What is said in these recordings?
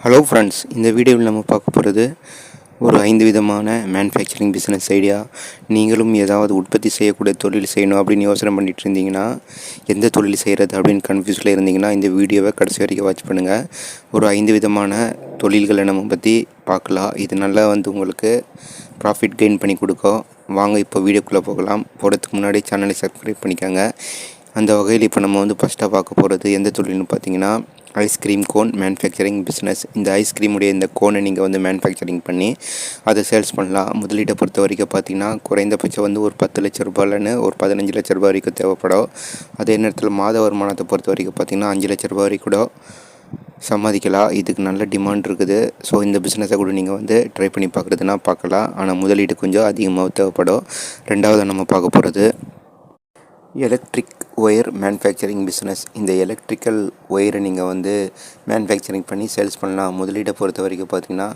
Hello friends, இந்த வீடியோவில் நம்ம பார்க்க போகிறது ஒரு 5 விதமான மேனுஃபேக்சரிங் பிஸ்னஸ் ஐடியா. நீங்களும் ஏதாவது உற்பத்தி செய்யக்கூடிய தொழில் செய்யணும் அப்படின்னு யோசனை பண்ணிட்டு இருந்தீங்கன்னா, எந்த தொழில் செய்கிறது அப்படின்னு கன்ஃபியூஸில் இருந்தீங்கன்னா இந்த வீடியோவை கடைசி வரைக்கும் வாட்ச் பண்ணுங்கள். ஒரு 5 விதமான தொழில்களை நம்ம பற்றி பார்க்கலாம். இது நல்லா உங்களுக்கு ப்ராஃபிட் கெயின் பண்ணி கொடுக்கும். வாங்க இப்போ வீடியோக்குள்ளே போகலாம். போகிறதுக்கு முன்னாடி சேனலை சப்ஸ்கிரைப் பண்ணிக்கோங்க. அந்த வகையில் இப்போ நம்ம ஃபஸ்ட்டாக பார்க்க போகிறது எந்த தொழில்னு பார்த்தீங்கன்னா, ஐஸ்கிரீம் கோன் மேனுஃபேக்சரிங் பிஸ்னஸ். இந்த ஐஸ்கிரீமுடைய இந்த கோனை நீங்கள் மேனுஃபேக்சரிங் பண்ணி அதை சேல்ஸ் பண்ணலாம். முதலீட்டை பொறுத்த வரைக்கும் பார்த்தீங்கன்னா, குறைந்தபட்சம் ஒரு 10 லட்ச ரூபாயிலன்னு ஒரு 15 லட்ச ரூபாய் வரைக்கும் தேவைப்படும். அதே நேரத்தில் மாத வருமானத்தை பொறுத்த வரைக்கும் பார்த்தீங்கன்னா 5 லட்ச ரூபாய் வரைக்கும் கூட சம்பாதிக்கலாம். இதுக்கு நல்ல டிமாண்ட் இருக்குது. ஸோ இந்த பிஸ்னஸை கூட நீங்கள் ட்ரை பண்ணி பார்க்குறதுனா பார்க்கலாம். ஆனால் முதலீடு கொஞ்சம் அதிகமாக தேவைப்படும். ரெண்டாவது நம்ம பார்க்க போகிறது எலக்ட்ரிக் ஒயர் மேனுஃபேக்சரிங் பிஸ்னஸ். இந்த எலக்ட்ரிக்கல் ஒயரை நீங்கள் மேனுஃபேக்சரிங் பண்ணி சேல்ஸ் பண்ணலாம். முதலீட்டை பொறுத்த வரைக்கும் பார்த்திங்கன்னா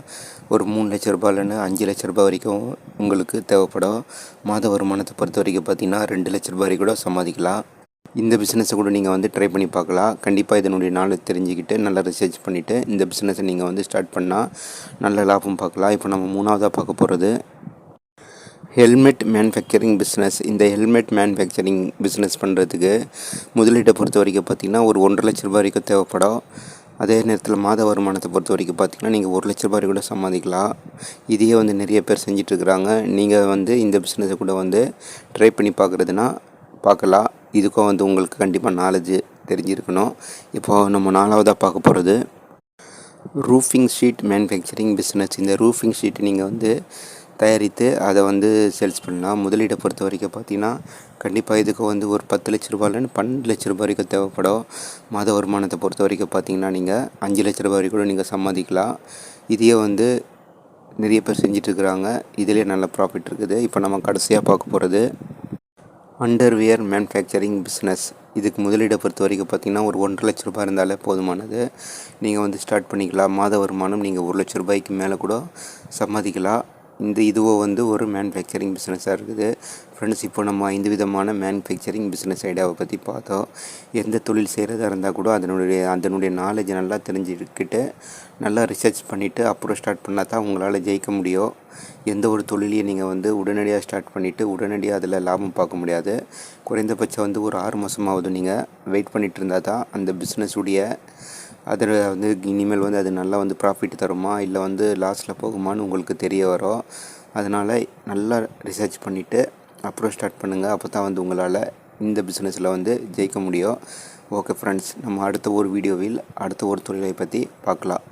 ஒரு 3 லட்ச ரூபாயிலன்னு 5 லட்ச ரூபாய் வரைக்கும் உங்களுக்கு தேவைப்படும். மாத வருமானத்தை பொறுத்த வரைக்கும் பார்த்திங்கன்னா 2 லட்ச ரூபாய் வரைக்கும் கூட சம்பாதிக்கலாம். இந்த பிஸ்னஸை கூட நீங்கள் ட்ரை பண்ணி பார்க்கலாம். கண்டிப்பாக இதனுடைய நாலேஜ் தெரிஞ்சுக்கிட்டு நல்லா ரிசர்ச் பண்ணிவிட்டு இந்த பிஸ்னஸை நீங்கள் ஸ்டார்ட் பண்ணால் நல்ல லாபம் பார்க்கலாம். இப்போ நம்ம மூணாவதாக பார்க்க போகிறது ஹெல்மெட் மேனுஃபேக்சரிங் பிஸ்னஸ். இந்த ஹெல்மெட் மேனுஃபேக்சரிங் பிஸ்னஸ் பண்ணுறதுக்கு முதலீட்டை பொறுத்த வரைக்கும் பார்த்திங்கன்னா ஒரு 1.5 லட்ச ரூபாய் வரைக்கும் தேவைப்படும். அதே நேரத்தில் மாத வருமானத்தை பொறுத்த வரைக்கும் பார்த்திங்கன்னா நீங்கள் 1 லட்ச ரூபாய் கூட சம்பாதிக்கலாம். இதையே நிறைய பேர் செஞ்சிட்ருக்குறாங்க. நீங்கள் இந்த பிஸ்னஸை கூட ட்ரை பண்ணி பார்க்குறதுனா பார்க்கலாம். இதுக்கும் உங்களுக்கு கண்டிப்பாக நாலேஜ் தெரிஞ்சிருக்கணும். இப்போது நம்ம நாலாவதாக பார்க்க போகிறது ரூஃபிங் ஷீட் மேனுஃபேக்சரிங் பிஸ்னஸ். இந்த ரூஃபிங் ஷீட் நீங்கள் தயாரித்து அதை சேல்ஸ் பண்ணலாம். முதலீட்டை பொறுத்த வரைக்கும் பார்த்திங்கன்னா கண்டிப்பாக இதுக்கு ஒரு 10 லட்ச ரூபாயிலன்னு 12 லட்ச ரூபாய் வரைக்கும் தேவைப்படும். மாத வருமானத்தை பொறுத்த வரைக்கும் பார்த்திங்கன்னா நீங்கள் 5 லட்ச ரூபாய் வரைக்கும் கூட நீங்கள் சம்பாதிக்கலாம். இதையே நிறைய பேர் செஞ்சிட்ருக்குறாங்க. இதிலே நல்ல ப்ராஃபிட் இருக்குது. இப்போ நம்ம கடைசியாக பார்க்க போகிறது அண்டர்வியர் மேனுஃபேக்சரிங் பிஸ்னஸ். இதுக்கு முதலீடை பொறுத்த வரைக்கும் பார்த்திங்கன்னா ஒரு 1.5 லட்ச ரூபாய் இருந்தாலே போதுமானது. நீங்கள் ஸ்டார்ட் பண்ணிக்கலாம். மாத வருமானம் நீங்கள் 1 லட்ச ரூபாய்க்கு மேலே கூட சம்பாதிக்கலாம். இதுவோ ஒரு மேனுஃபேக்சரிங் பிஸ்னஸாக இருக்குது. ஃப்ரெண்ட்ஸ், இப்போ நம்ம 5 விதமான மேனுஃபேக்சரிங் பிஸ்னஸ் ஐடியாவை பற்றி பார்த்தோம். எந்த தொழில் செய்கிறதா இருந்தால் கூட அதனுடைய நாலேஜ் நல்லா தெரிஞ்சுக்கிட்டு நல்லா ரிசர்ச் பண்ணிவிட்டு அப்புறம் ஸ்டார்ட் பண்ணால் தான் உங்களால் ஜெயிக்க முடியும். எந்த ஒரு தொழிலையும் நீங்கள் உடனடியாக ஸ்டார்ட் பண்ணிவிட்டு உடனடியாக அதில் லாபம் பார்க்க முடியாது. குறைந்தபட்சம் ஒரு 6 மாதமாவது நீங்கள் வெயிட் பண்ணிகிட்டு இருந்தால் தான் அந்த பிஸ்னஸுடைய அதில் இனிமேல் அது நல்லா ப்ராஃபிட் தருமா இல்லை லாஸில் போகுமான்னு உங்களுக்கு தெரிய வரும். அதனால் நல்லா ரிசர்ச் பண்ணிவிட்டு அப்புறம் ஸ்டார்ட் பண்ணுங்கள். அப்போ தான் உங்களால் இந்த பிஸ்னஸில் ஜெயிக்க முடியும். ஓகே ஃப்ரெண்ட்ஸ், நம்ம அடுத்த ஒரு வீடியோவில் அடுத்த ஒரு தொழிலை பற்றி பார்க்கலாம்.